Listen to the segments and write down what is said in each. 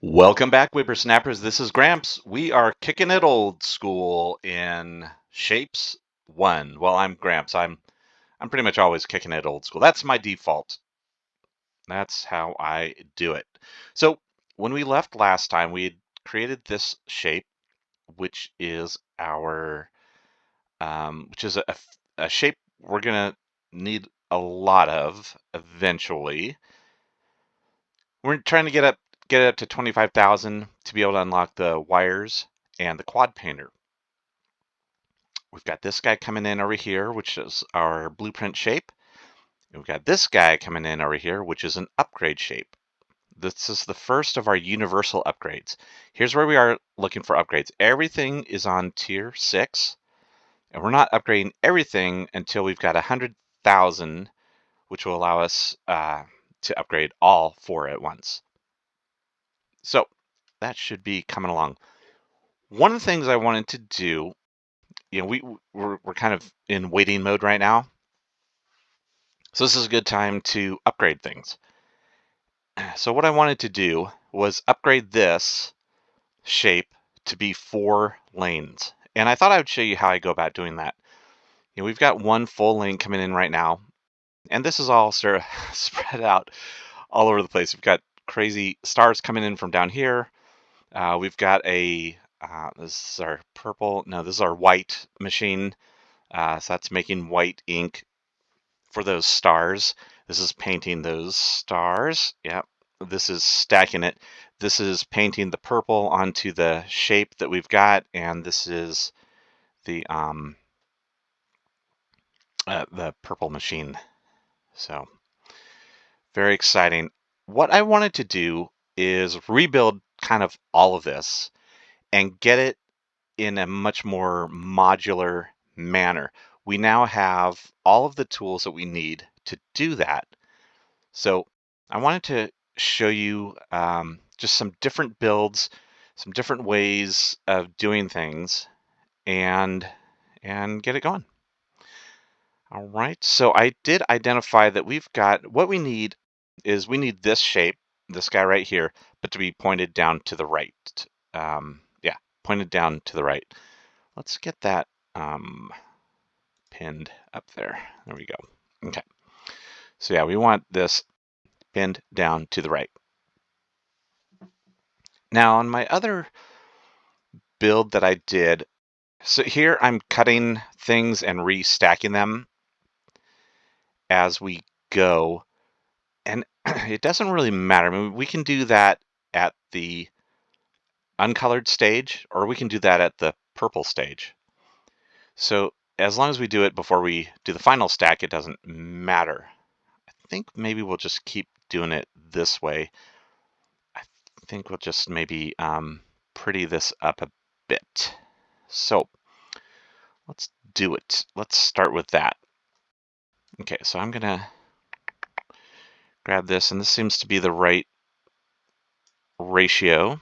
Welcome back, whippersnappers. This is Gramps. We are kicking it old school in Shapes 1. Well, I'm Gramps. I'm pretty much always kicking it old school. That's my default. That's how I do it. So when we left last time, we had created this shape, which is our which is a shape we're gonna need a lot of eventually. We're trying to get it up to 25,000 to be able to unlock the wires and the quad painter. We've got this guy coming in over here, which is our blueprint shape. And we've got this guy coming in over here, which is an upgrade shape. This is the first of our universal upgrades. Here's where we are looking for upgrades. Everything is on tier 6, and we're not upgrading everything until we've got 100,000, which will allow us to upgrade all 4 at once. So that should be coming along. One of the things I wanted to do, we're kind of in waiting mode right now. So this is a good time to upgrade things. So what I wanted to do was upgrade this shape to be 4 lanes. And I thought I would show you how I go about doing that. We've got one full lane coming in right now, and this is all sort of spread out all over the place. We've got crazy stars coming in from down here. We've got this is our purple, no, this is our white machine. So that's making white ink for those stars. This is painting those stars. Yep. This is stacking it. This is painting the purple onto the shape that we've got, and this is the purple machine. So very exciting. What I wanted to do is rebuild kind of all of this and get it in a much more modular manner. We now have all of the tools that we need to do that. So I wanted to show you just some different builds, some different ways of doing things, and get it going. All right, so I did identify that we've got what we need is we need this shape, this guy right here, but to be pointed down to the right. Yeah, pointed down to the right. Let's get that pinned up there. There we go. Okay. So yeah, we want this pinned down to the right. Now on my other build that I did, so here I'm cutting things and restacking them as we go. And it doesn't really matter. I mean, we can do that at the uncolored stage, or we can do that at the purple stage. So as long as we do it before we do the final stack, it doesn't matter. I think maybe we'll just keep doing it this way. I think we'll just maybe pretty this up a bit. So let's do it. Let's start with that. Okay, so I'm gonna grab this, and this seems to be the right ratio.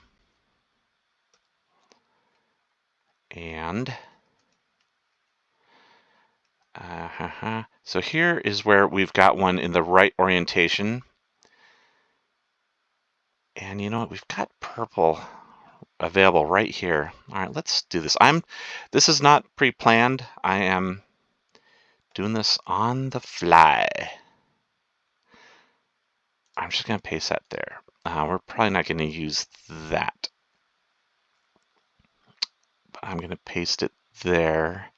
And so here is where we've got one in the right orientation. And you know what? We've got purple available right here. All right, let's do this. This is not pre-planned. I am doing this on the fly. I'm just going to paste that there. We're probably not going to use that. But I'm going to paste it there.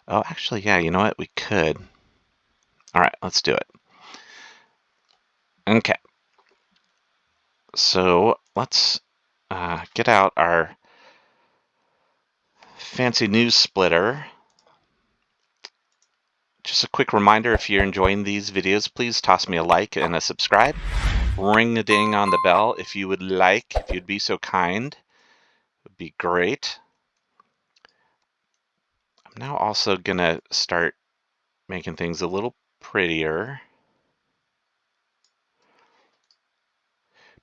Oh, actually, yeah, you know what? We could. All right, let's do it. Okay. So let's get out our fancy news splitter. Just a quick reminder, if you're enjoying these videos, please toss me a like and a subscribe. Ring the ding on the bell if you would like, if you'd be so kind. It would be great. I'm now also going to start making things a little prettier,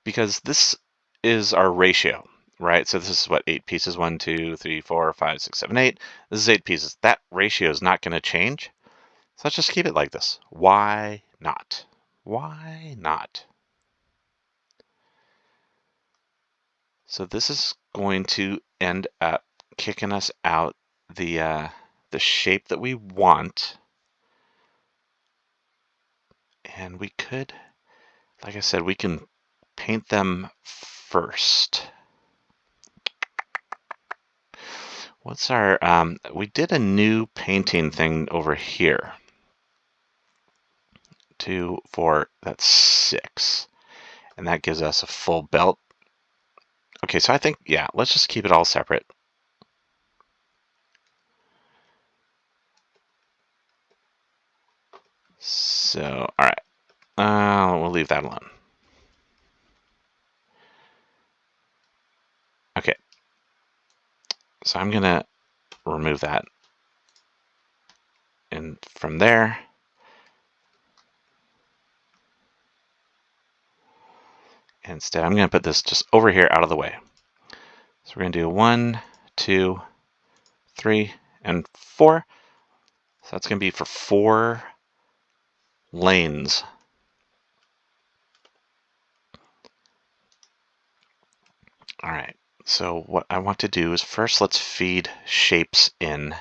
because this is our ratio, right? So this is what, 8 pieces, 1, 2, 3, 4, 5, 6, 7, 8. This is 8 pieces. That ratio is not going to change. So let's just keep it like this. Why not? Why not? So this is going to end up kicking us out the shape that we want. And we could, like I said, we can paint them first. What's our, we did a new painting thing over here. 2, 4, that's 6. And that gives us a full belt. Okay, so I think, yeah, let's just keep it all separate. So, all right, we'll leave that alone. Okay, so I'm gonna remove that. And from there, instead, I'm gonna put this just over here out of the way. So we're gonna do 1, 2, 3, and 4. So that's gonna be for 4 lanes. All right, so what I want to do is first let's feed shapes in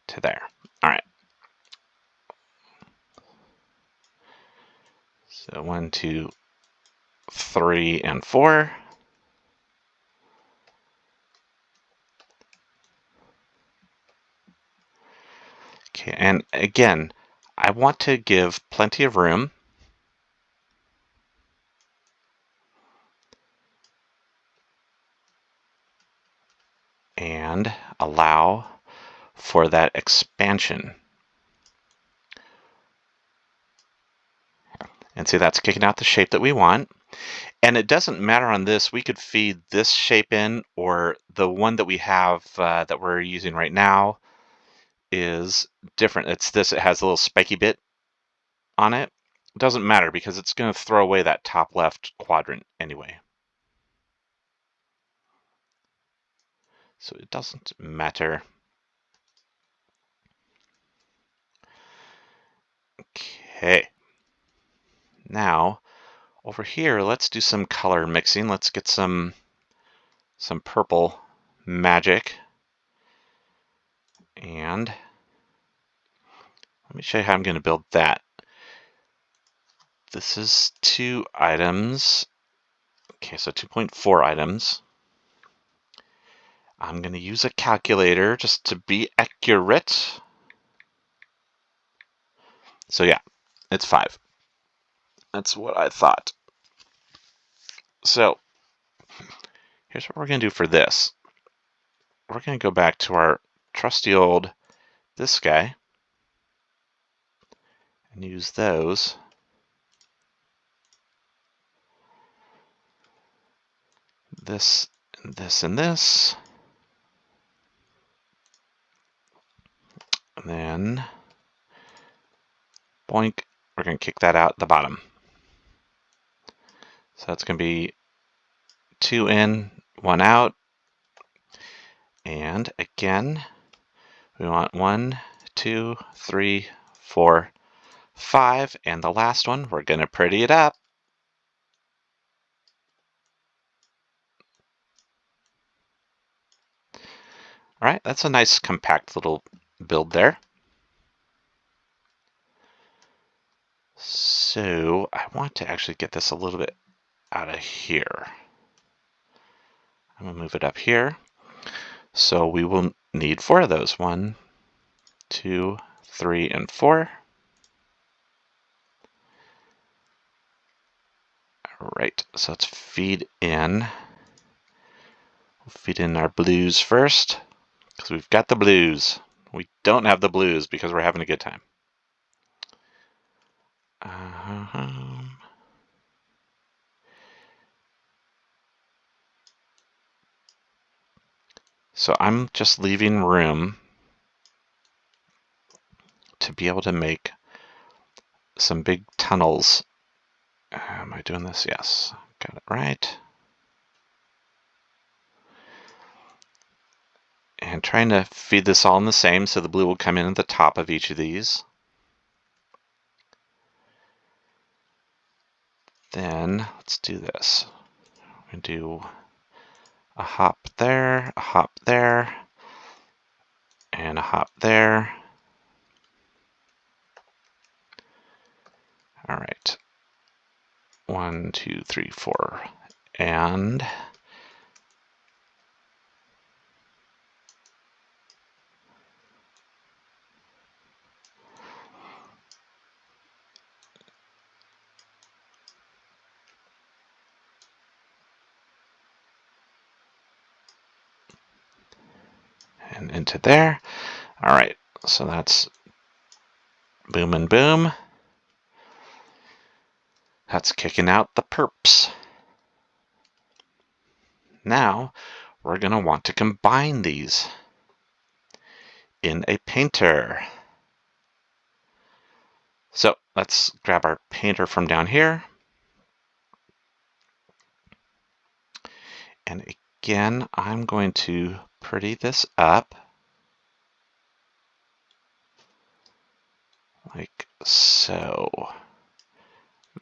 to there. All right. So 1, 2, 3, and 4. Okay, and again, I want to give plenty of room. And allow for that expansion. And see, that's kicking out the shape that we want. And it doesn't matter on this, we could feed this shape in, or the one that we have that we're using right now is different. It's this, it has a little spiky bit on it. It doesn't matter because it's going to throw away that top left quadrant anyway. So it doesn't matter. Okay. Now, over here, let's do some color mixing. Let's get some purple magic. And let me show you how I'm going to build that. This is 2 items. Okay, so 2.4 items. I'm going to use a calculator just to be accurate. So yeah, it's 5. That's what I thought. So here's what we're going to do for this. We're going to go back to our trusty old this guy and use those. This, and this, and this. And then, boink, we're going to kick that out at the bottom. So that's going to be 2 in, 1 out. And again, we want 1, 2, 3, 4, 5. And the last one, we're going to pretty it up. All right, that's a nice compact little build there. So I want to actually get this a little bit out of here. I'm going to move it up here. So we will need 4 of those. 1, 2, 3, and 4. All right, so let's feed in. We'll feed in our blues first, because we've got the blues. We don't have the blues because we're having a good time. So I'm just leaving room to be able to make some big tunnels. Am I doing this? Yes, got it right. And trying to feed this all in the same so the blue will come in at the top of each of these. Then let's do this. I'm going to do a hop there, a hop there, and a hop there. All right. 1, 2, 3, 4. And into there. All right, so that's boom and boom. That's kicking out the perps. Now we're going to want to combine these in a painter. So let's grab our painter from down here. And again, I'm going to pretty this up like so.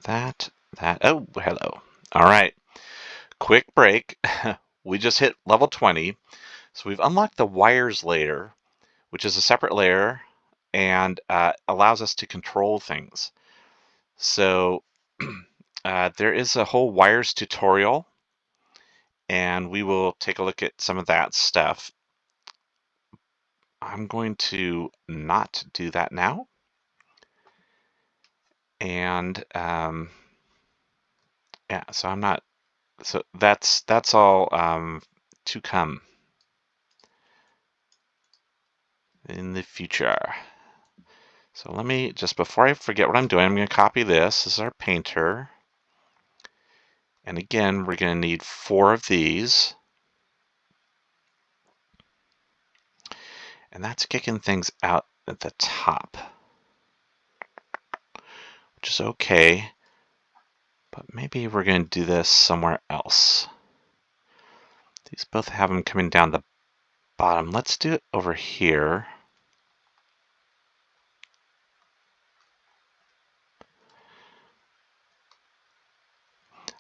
That, oh, hello. All right, quick break. We just hit level 20. So we've unlocked the wires layer, which is a separate layer and allows us to control things. So there is a whole wires tutorial, and we will take a look at some of that stuff. I'm going to not do that now. And yeah, so I'm not, so that's all to come in the future. So let me, just before I forget what I'm doing, I'm going to copy this. This is our painter. And again, we're going to need 4 of these. And that's kicking things out at the top, which is okay. But maybe we're going to do this somewhere else. These both have them coming down the bottom. Let's do it over here.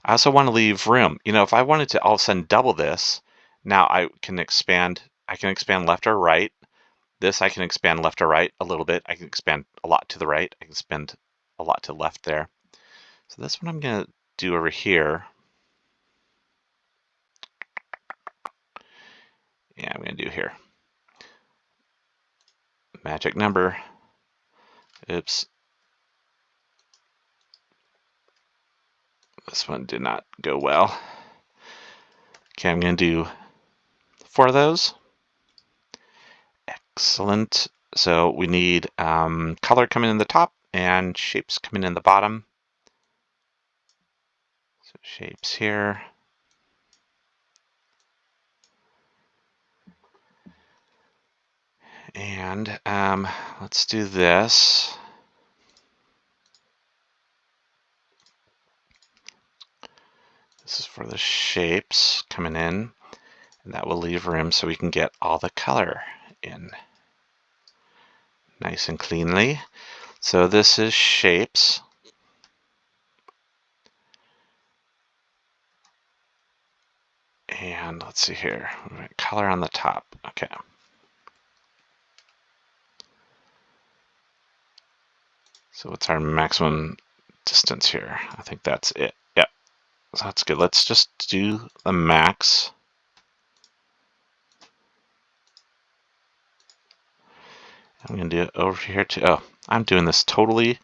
I also want to leave room. You know, if I wanted to all of a sudden double this, now I can expand left or right. This I can expand left or right a little bit. I can expand a lot to the right. I can expand a lot to the left there. So that's what I'm going to do over here. Yeah, I'm going to do here. Magic number. Oops. This one did not go well. Okay, I'm going to do 4 of those. Excellent. So we need color coming in the top and shapes coming in the bottom. So shapes here. And let's do this. This is for the shapes coming in, and that will leave room so we can get all the color in nice and cleanly. So this is shapes. And let's see here, color on the top. Okay. So what's our maximum distance here? I think that's it. Yep. So that's good. Let's just do the max. I'm going to do it over here too. Oh, I'm doing this totally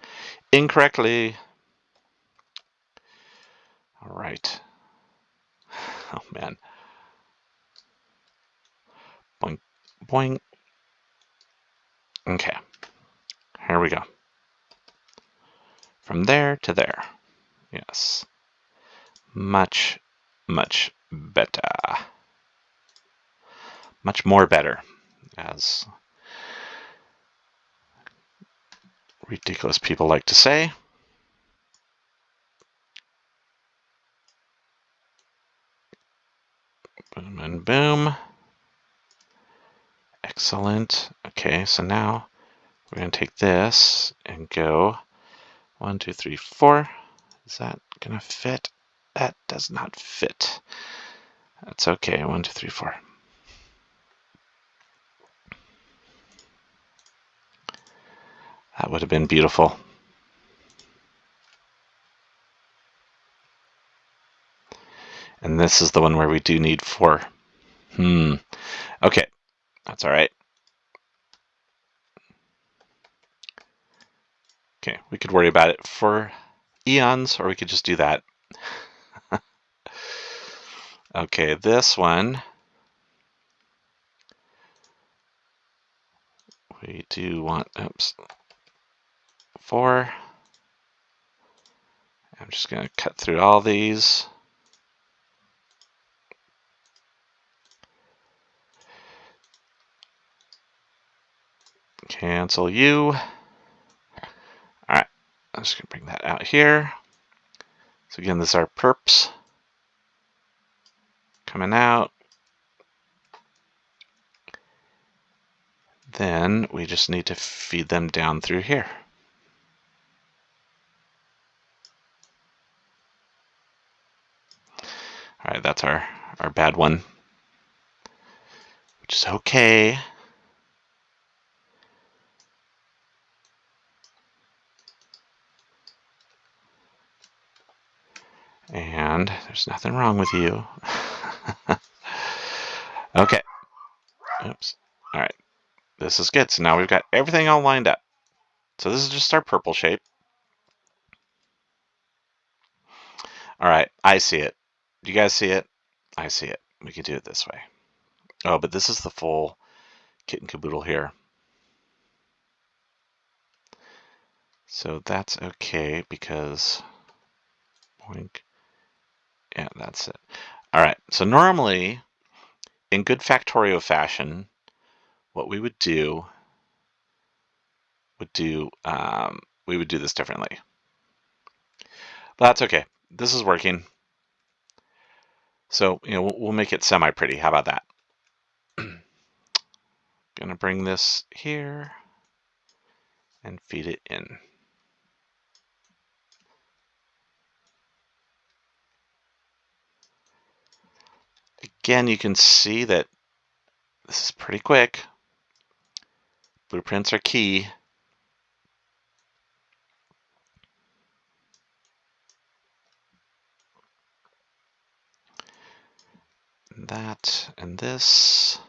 incorrectly. All right. Oh, man. Boing, boing. Okay. Here we go. From there to there. Yes. Much, much better. Much more better, as ridiculous people like to say. Boom and boom. Excellent. Okay, so now we're going to take this and go 1, 2, 3, 4. Is that going to fit? That does not fit. That's okay. 1, 2, 3, 4. That would have been beautiful. And this is the one where we do need 4. Okay, that's all right. Okay, we could worry about it for eons, or we could just do that. Okay, this one, we do want, 4. I'm just going to cut through all these. Cancel you. All right, I'm just going to bring that out here. So again, this is our perps coming out. Then we just need to feed them down through here. All right, that's our bad one, which is okay. And there's nothing wrong with you. Okay. Oops. All right. This is good. So now we've got everything all lined up. So this is just our purple shape. All right. I see it. Do you guys see it? I see it. We could do it this way. Oh, but this is the full kit and caboodle here. So that's okay because, boink. Yeah, that's it. All right. So normally, in good Factorio fashion, what we would do we would do this differently. But that's okay. This is working. So, we'll make it semi-pretty. How about that? Gonna bring this here and feed it in. Again, you can see that this is pretty quick. Blueprints are key. That and this.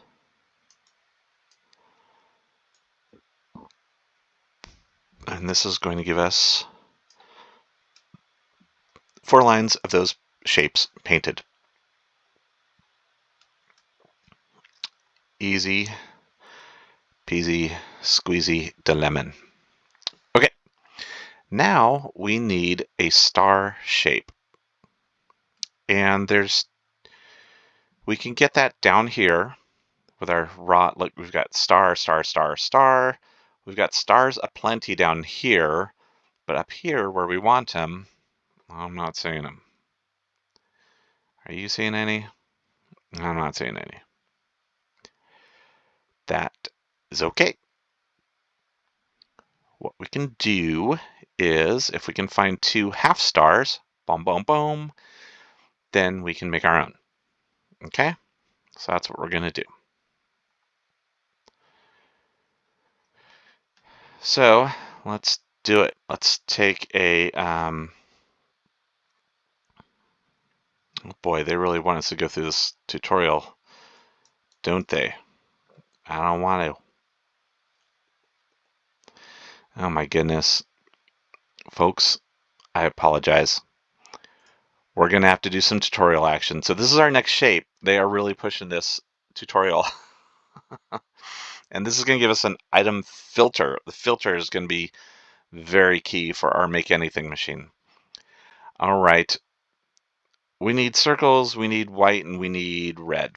And this is going to give us 4 lines of those shapes painted. Easy peasy squeezy de lemon. Okay, now we need a star shape. And we can get that down here with our raw, look, we've got star, star, star, star. We've got stars aplenty down here, but up here where we want them, I'm not seeing them. Are you seeing any? I'm not seeing any. That is okay. What we can do is, if we can find 2 half stars, boom, boom, boom, then we can make our own. Okay? So that's what we're going to do. So let's do it. Let's take a, oh boy, they really want us to go through this tutorial, don't they? I don't want to. Oh my goodness. Folks, I apologize. We're going to have to do some tutorial action. So this is our next shape. They are really pushing this tutorial. And this is going to give us an item filter. The filter is going to be very key for our Make Anything machine. All right. We need circles, we need white, and we need red.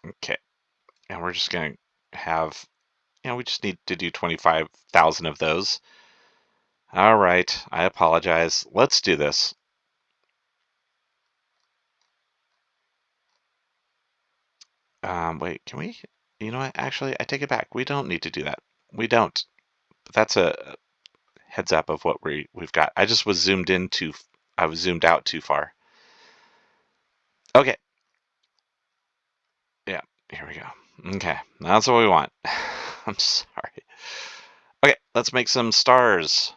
Okay. And we're just going to have, we just need to do 25,000 of those. All right. I apologize. Let's do this. Wait, can we? You know what? Actually, I take it back. We don't need to do that. We don't. But that's a heads up of what we've got. I just was zoomed into I was zoomed out too far. Okay. Yeah, here we go. Okay, that's what we want. I'm sorry. Okay, let's make some stars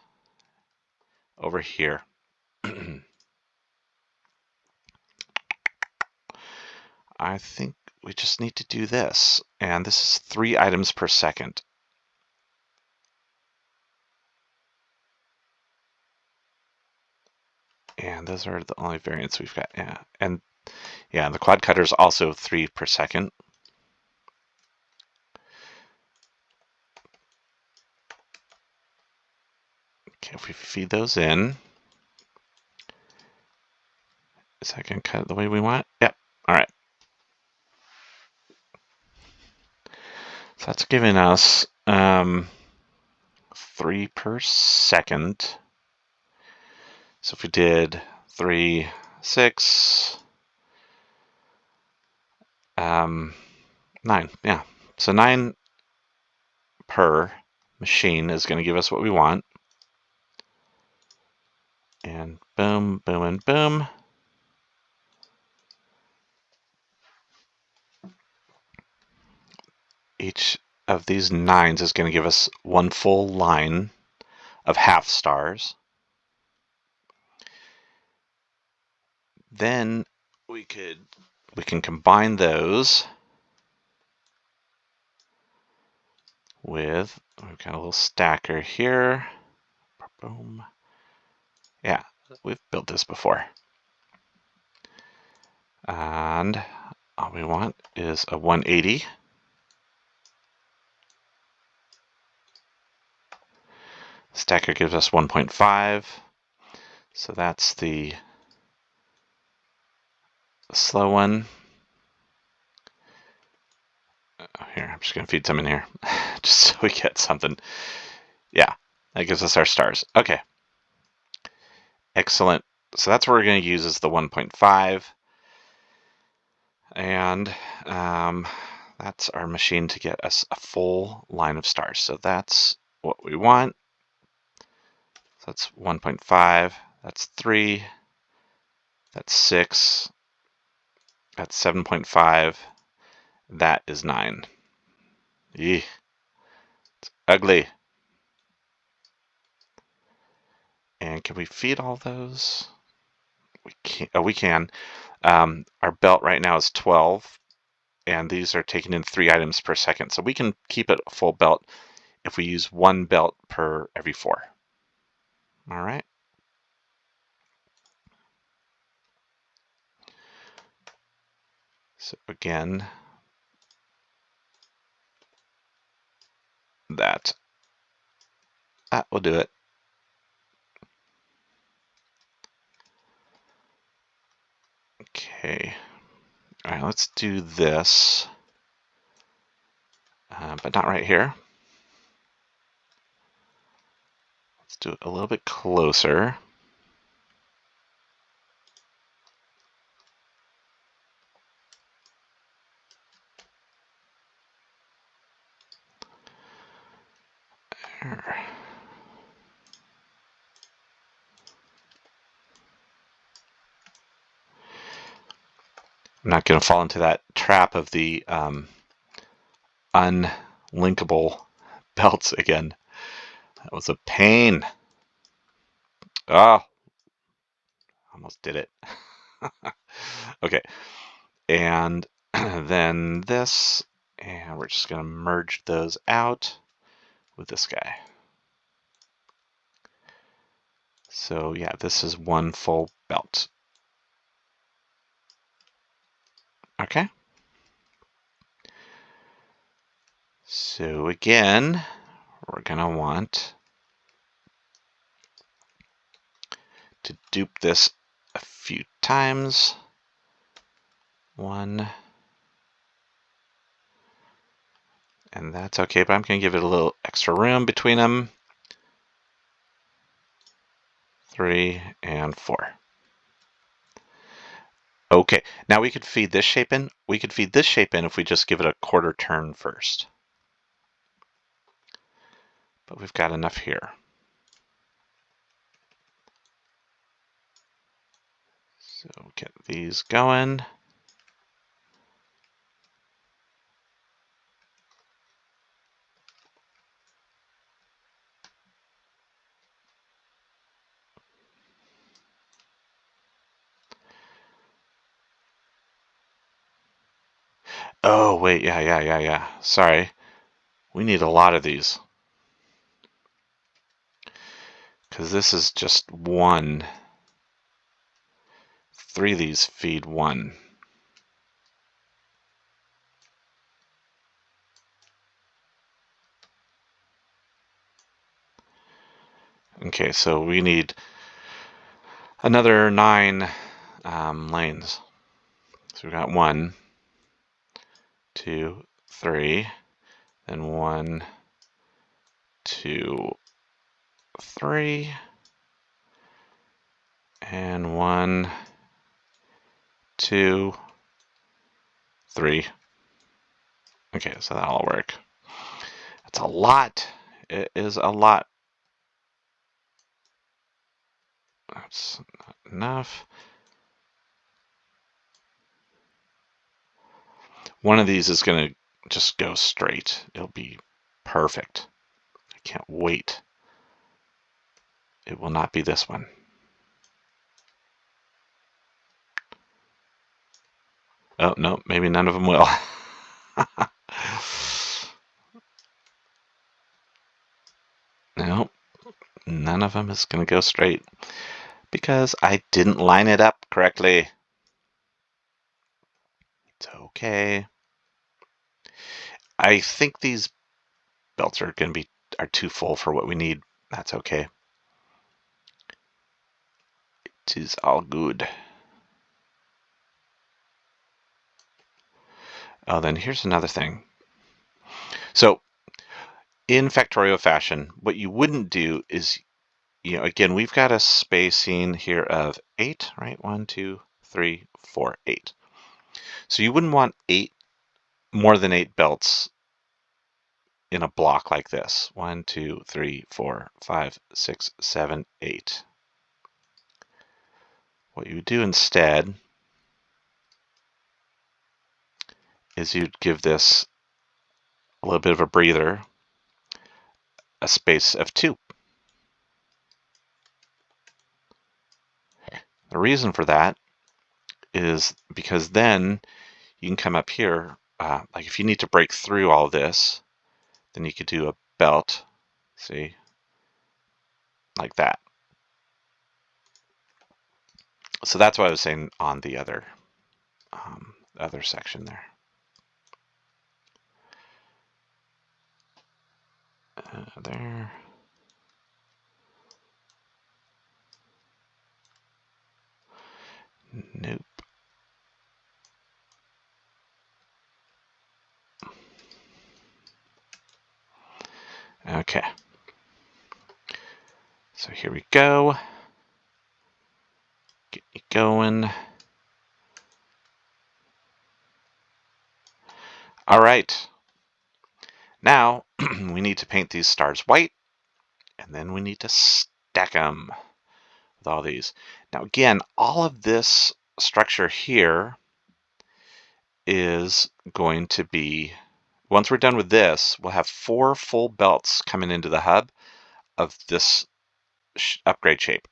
over here. I think we just need to do this. And this is 3 items per second. And those are the only variants we've got. Yeah, and yeah, the quad cutter is also 3 per second. Okay, if we feed those in, is that going to cut it the way we want? Yep. All right. So that's giving us 3 per second. So if we did 3, 6, 9, yeah. So 9 per machine is going to give us what we want. And boom, boom, and boom. Each of these 9s is going to give us 1 full line of half stars. Then we can combine those with, we've got a little stacker here. Boom. Yeah, we've built this before. And all we want is a 180. Stacker gives us 1.5. So that's the slow one. Here, I'm just going to feed some in here just so we get something. Yeah, that gives us our stars. Okay. Excellent. So that's what we're going to use as the 1.5. And that's our machine to get us a full line of stars. So that's what we want. So that's 1.5. That's 3. That's 6. That's 7.5. That is 9. Eeh. It's ugly. And can we feed all those? We can. Oh, we can. Our belt right now is 12, and these are taking in 3 items per second. So we can keep it a full belt if we use 1 belt per every 4. All right. So again, that will do it. Okay. All right, let's do this, but not right here. Let's do it a little bit closer. There. I'm not going to fall into that trap of the unlinkable belts again. That was a pain. Oh, almost did it. Okay, and then this, and we're just going to merge those out with this guy. So yeah, this is 1 full belt. Okay. So again, we're going to want to dupe this a few times. 1. And that's okay, but I'm going to give it a little extra room between them. 3 and 4. Okay, now we could feed this shape in. We could feed this shape in if we just give it a quarter turn first. But we've got enough here. So get these going. Oh, wait, yeah. Sorry. We need a lot of these. Because this is just one. 3 of these feed 1. Okay, so we need another 9 lanes. So we've got 1, 2, 3, then 1, 2, 3, and 1, 2, 3. Okay, so that'll work. That's a lot. It is a lot. That's not enough. One of these is going to just go straight. It'll be perfect. I can't wait. It will not be this one. Oh, no, maybe none of them will. No, none of them is going to go straight because I didn't line it up correctly. It's okay. I think these belts are going to be too full for what we need. That's okay. It is all good. Oh, then here's another thing. So in Factorio fashion, what you wouldn't do is, again, we've got a spacing here of 8, right? 1, 2, 3, 4, 8. So you wouldn't want more than 8 belts in a block like this. 1, 2, 3, 4, 5, 6, 7, 8. What you would do instead is you'd give this a little bit of a breather, a space of 2. The reason for that is because then you can come up here, like if you need to break through all this, then you could do a belt, see, like that. So that's what I was saying on the other section there. There. Nope. Okay. So here we go. Get you going. All right. Now we need to paint these stars white, and then we need to stack them with all these. Now again, all of this structure here is going to be, once we're done with this, we'll have 4 full belts coming into the hub of this upgrade shape.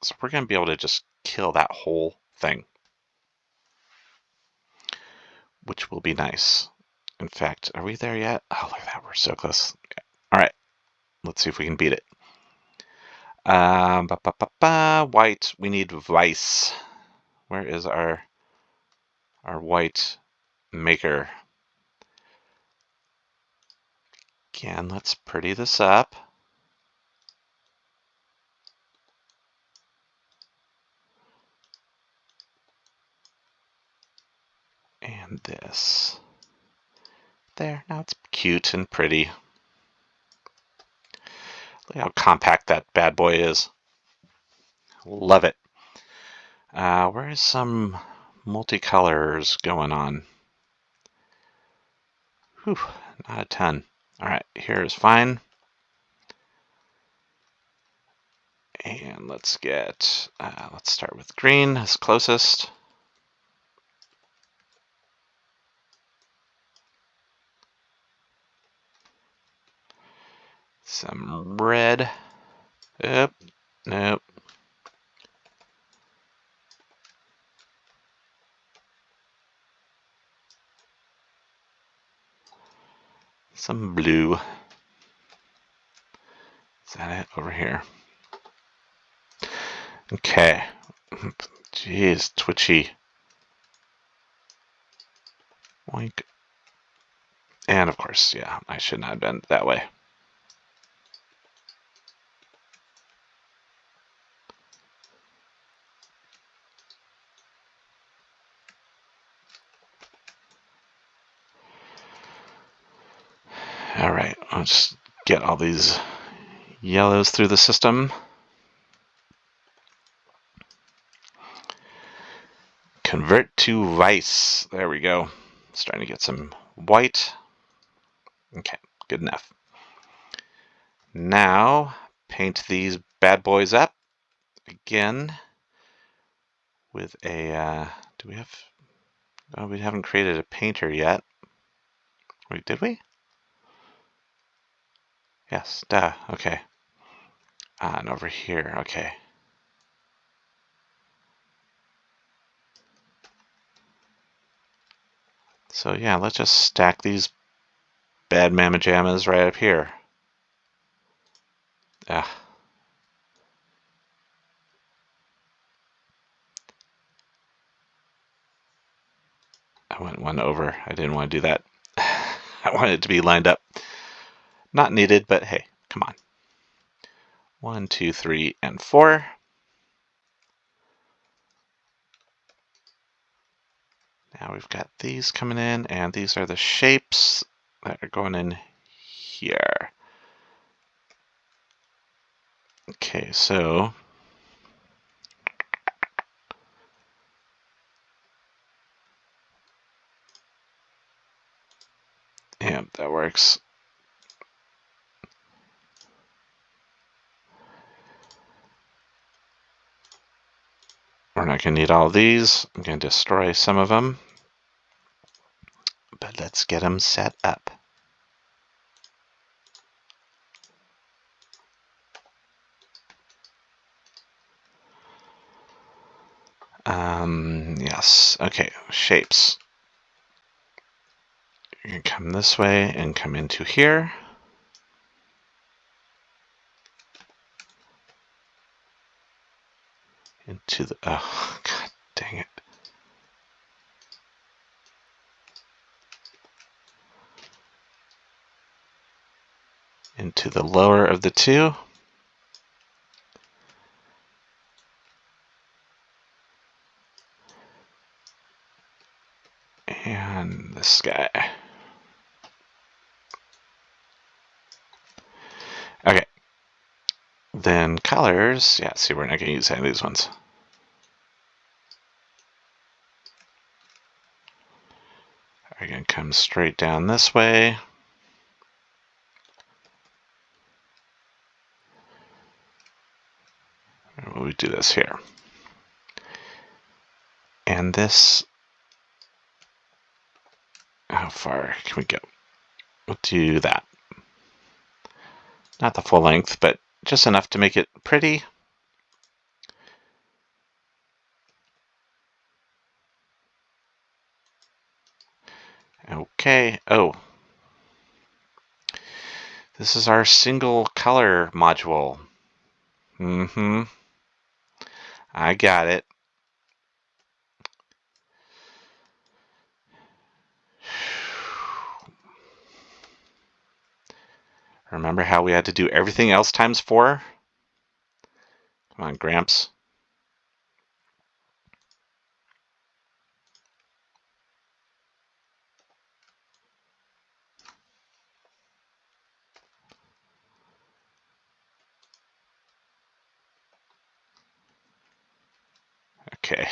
So we're going to be able to just kill that whole thing, which will be nice. In fact, are we there yet? Oh, look at that. We're so close. All right. Let's see if we can beat it. White. We need Vice. Where is our white maker? Again, let's pretty this up. And this. There. Now it's cute and pretty. Look how compact that bad boy is. Love it. Where is some multicolors going on? Whew, not a ton. All right, here is fine. And let's get, let's start with green as closest. Some red. Nope. Nope. Some blue. Is that it over here? Okay. Jeez, twitchy. Oink. And of course, yeah, I should not have been that way. All right, let's get all these yellows through the system. Convert to Vice. There we go. Starting to get some white. Okay, good enough. Now, paint these bad boys up again with a, do we have, oh, we haven't created a painter yet. Wait, did we? Yes, duh, okay. And over here, okay. So yeah, let's just stack these bad mamma jammas right up here. Ah. I went one over. I didn't want to do that. I wanted it to be lined up. Not needed, but hey, come on. 1, 2, 3, and 4. Now we've got these coming in, and these are the shapes that are going in here. Okay, so yeah, that works. We're not going to need all of these. I'm going to destroy some of them. But let's get them set up. Yes, okay, shapes. You're going to come this way and come into here. Into the, oh, god dang it. Into the lower of the two. And this guy. Okay. Then colors. Yeah, see, we're not going to use any of these ones. We're going to come straight down this way. We'll do this here. And this, how far can we go? We'll do that. Not the full length, but just enough to make it pretty. Okay, oh. This is our single color module. Mm-hmm. I got it. Remember how we had to do everything else times 4? Come on, Gramps. Okay.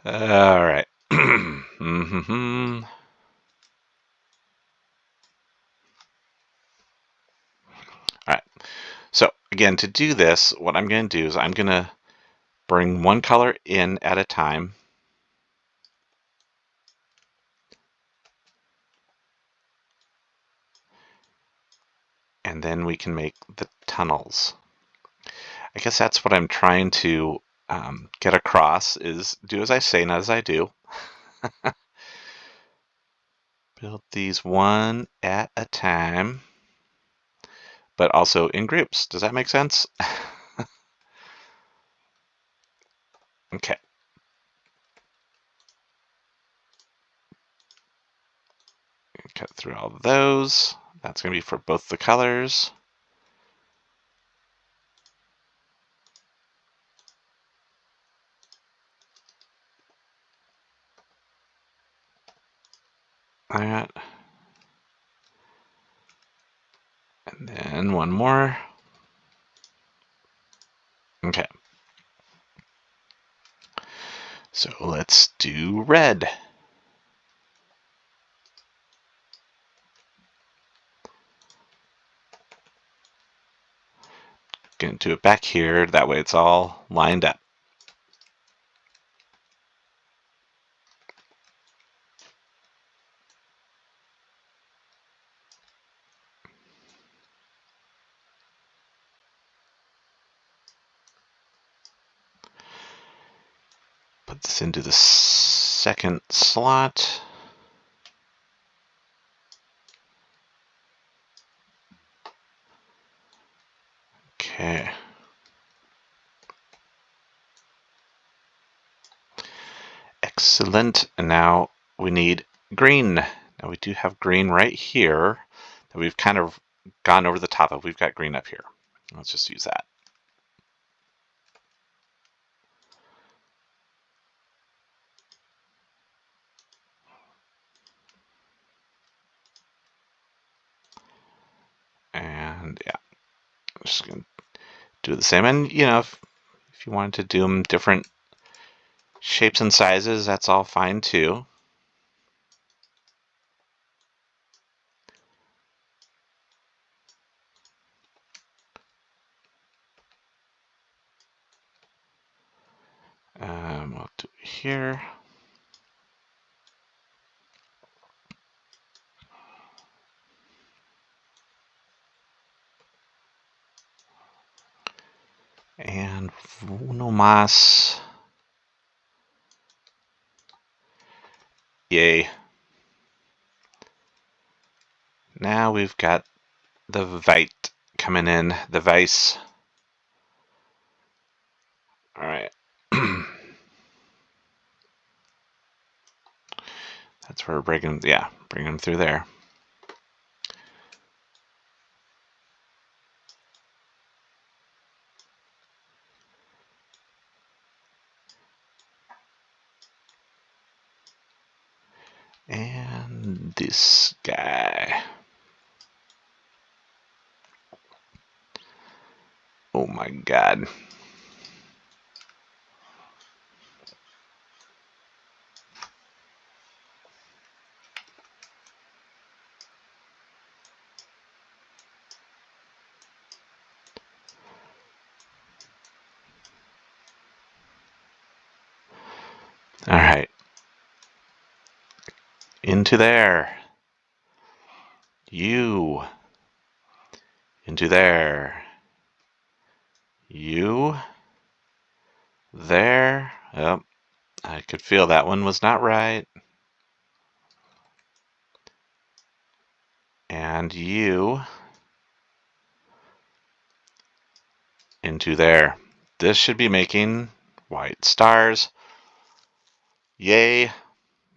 All right. Mm-hmm. All right. So again, to do this, what I'm going to do is I'm going to bring one color in at a time. And then we can make the tunnels. I guess that's what I'm trying to get across, is do as I say, not as I do. Build these one at a time, but also in groups. Does that make sense? Okay. Cut through all of those. That's going to be for both the colors. That. And then one more. Okay. So let's do red. Going to do it back here. That way it's all lined up. Put this into the second slot. Okay. Excellent. And now we need green. Now we do have green right here that we've kind of gone over the top of. We've got green up here. Let's just use that. And yeah, I'm just going to do the same. And you know, if you wanted to do them different shapes and sizes, that's all fine too. We'll do it here. And uno más. Yay. Now we've got the Vite coming in, the Vice. All right. That's where we're bringing them through there. And this guy. Oh my God. All right. Into there. You. Into there. You. There. Oh, I could feel that one was not right. And you. Into there. This should be making white stars. Yay.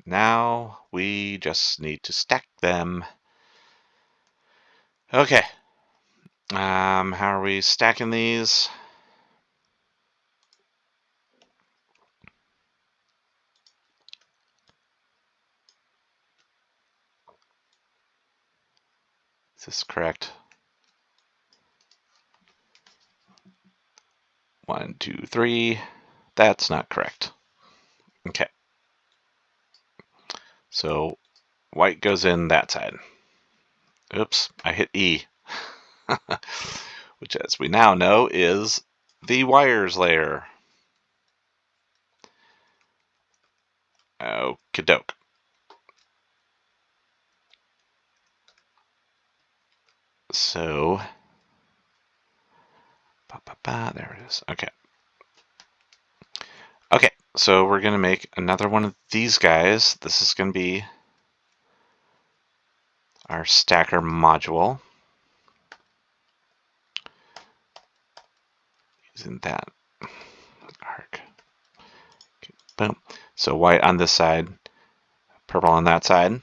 Now we just need to stack them. Okay. How are we stacking these? Is this correct? 1, 2, 3. That's not correct. Okay. So white goes in that side. Oops, I hit E. which, as we now know, is the wires layer. Okie doke. So, there it is. Okay. Okay, so we're going to make another one of these guys. This is going to be our stacker module. Using that arc. Okay, boom. So white on this side, purple on that side.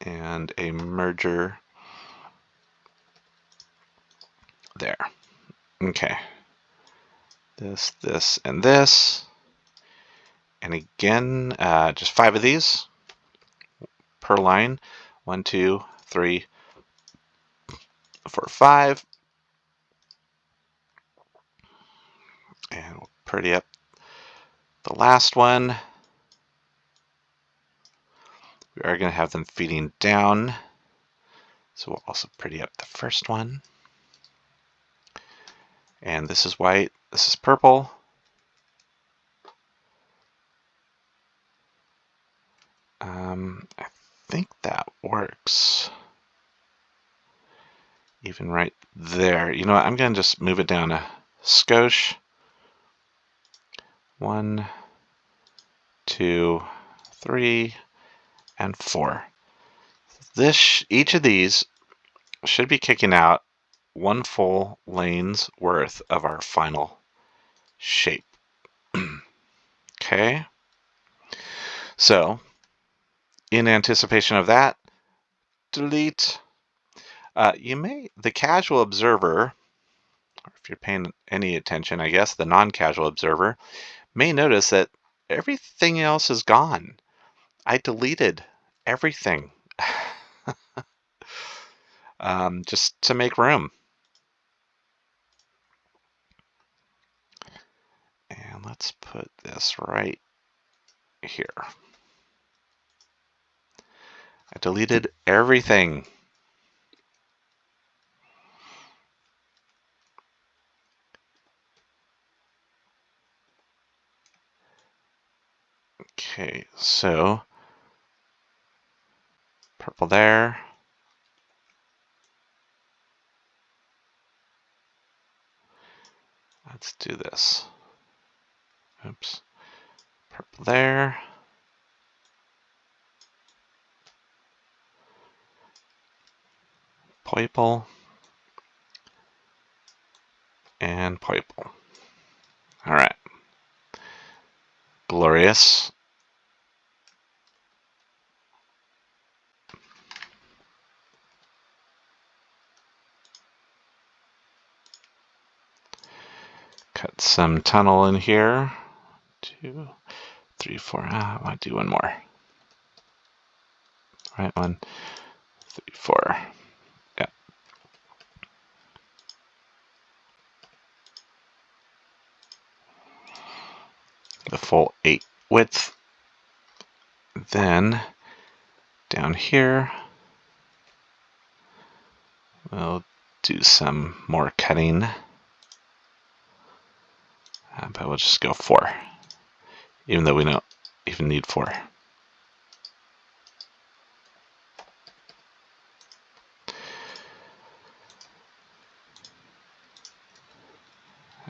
And a merger there. Okay. This, and this. And again, just 5 of these per line. 1, 2, 3, 4, 5. And we'll pretty up the last one. We are going to have them feeding down. So we'll also pretty up the first one. And this is white, this is purple. I think that works. Even right there. You know what, I'm going to just move it down a skosh. 1, 2, 3, and 4. Each of these should be kicking out 1 full lane's worth of our final shape. Okay. So, in anticipation of that, delete. The casual observer, or if you're paying any attention, I guess, the non-casual observer, may notice that everything else is gone. I deleted everything just to make room. And let's put this right here. I deleted everything. Okay, so purple there. Let's do this. Oops. Purple there. Purple. And purple. All right. Glorious. Cut some tunnel in here. 2, 3, 4. I want to do one more. All right, 1, 3, 4. Yeah. The full 8 width. Then down here, we'll do some more cutting. But we'll just go 4, even though we don't even need 4.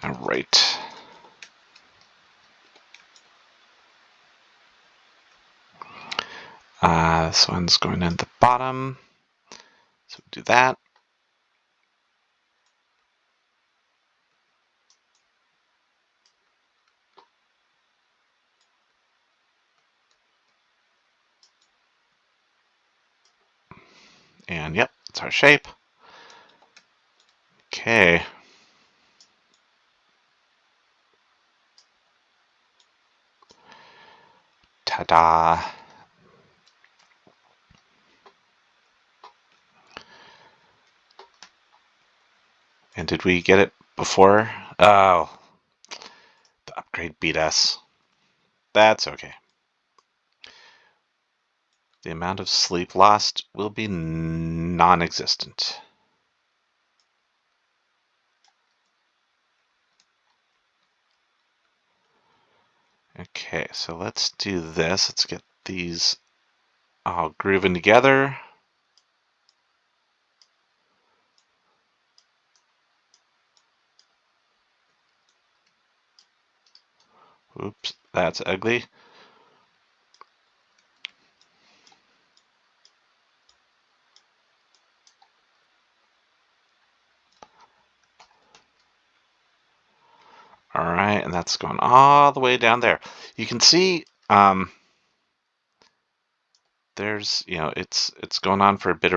All right. This one's going in the bottom, so we'll do that. And yep, it's our shape. Okay. Ta-da. And did we get it before? Oh, the upgrade beat us. That's okay. The amount of sleep lost will be non-existent. Okay, so let's do this. Let's get these all grooving together. Oops, that's ugly. All right, and that's going all the way down there. You can see there's, it's going on for a bit.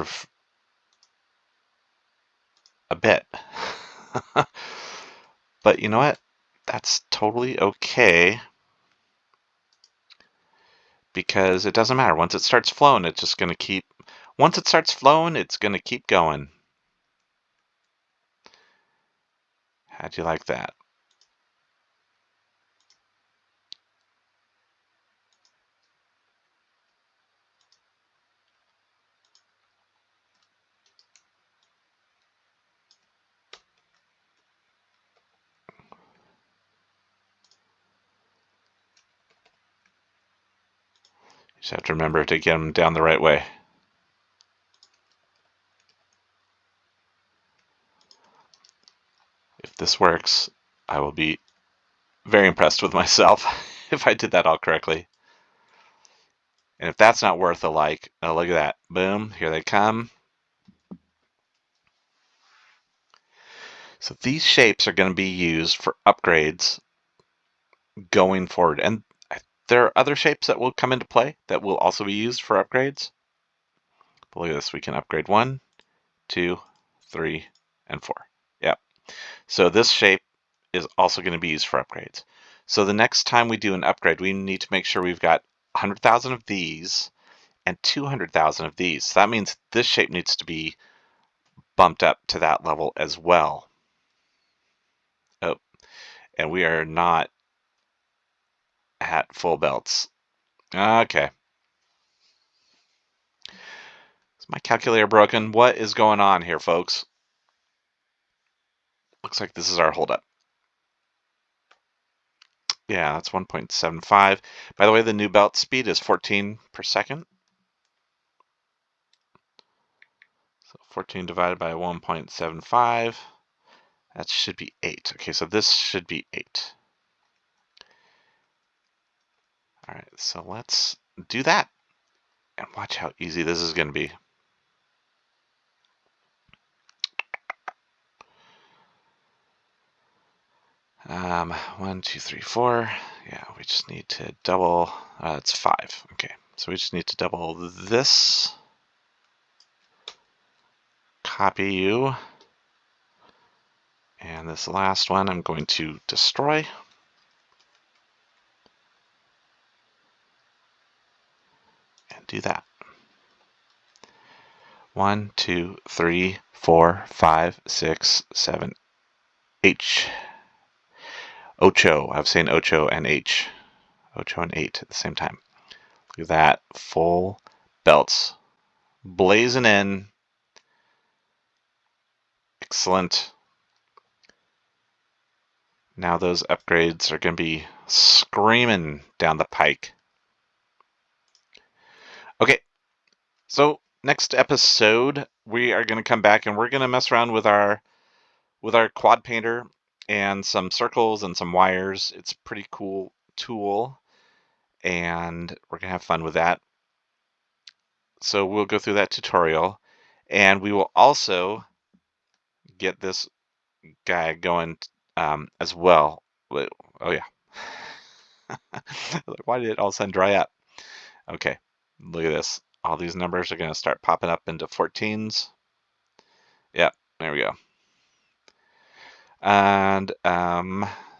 But you know what? That's totally okay because it doesn't matter. Once it starts flowing, it's just going to keep, once it starts flowing, it's going to keep going. How'd you like that? You just have to remember to get them down the right way. If this works, I will be very impressed with myself if I did that all correctly. And if that's not worth a like, oh, look at that. Boom, here they come. So these shapes are going to be used for upgrades going forward. And there are other shapes that will come into play that will also be used for upgrades. But look at this. We can upgrade 1, 2, 3, and 4. Yep. So this shape is also going to be used for upgrades. So the next time we do an upgrade, we need to make sure we've got 100,000 of these and 200,000 of these. So that means this shape needs to be bumped up to that level as well. Oh, and we are not at full belts. Okay. Is my calculator broken? What is going on here, folks? Looks like this is our holdup. Yeah, that's 1.75. By the way, the new belt speed is 14 per second. So 14 divided by 1.75, that should be 8. Okay, so this should be 8. All right, so let's do that and watch how easy this is going to be. One, two, three, 4. Yeah, we just need to double. It's 5. Okay, so we just need to double this. Copy you. And this last one I'm going to destroy. And do that. 1, 2, 3, 4, 5, 6, 7, H. Ocho. I was saying ocho and H. Ocho and 8 at the same time. Look at that. Full belts. Blazing in. Excellent. Now those upgrades are going to be screaming down the pike. Okay, so next episode we are going to come back and we're going to mess around with our quad painter and some circles and some wires. It's a pretty cool tool and we're going to have fun with that. So we'll go through that tutorial and we will also get this guy going as well. Oh yeah. Why did it all of a sudden dry up? Okay, look at this. All these numbers are going to start popping up into 14s. Yep, there we go. And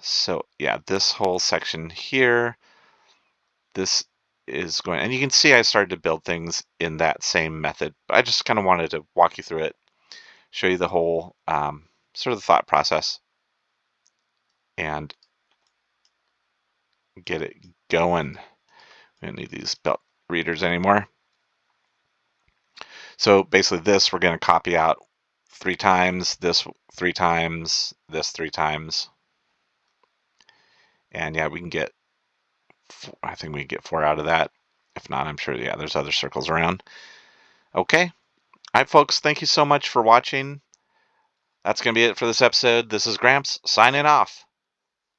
so yeah, this whole section here, this is going, and you can see I started to build things in that same method, but I just kind of wanted to walk you through it, show you the whole sort of the thought process, and get it going. We don't need these belt readers anymore. So basically this, we're going to copy out 3 times, this 3 times, this 3 times. And yeah, we can get, I think we can get 4 out of that. If not, I'm sure, yeah, there's other circles around. Okay. All right, folks, thank you so much for watching. That's going to be it for this episode. This is Gramps signing off.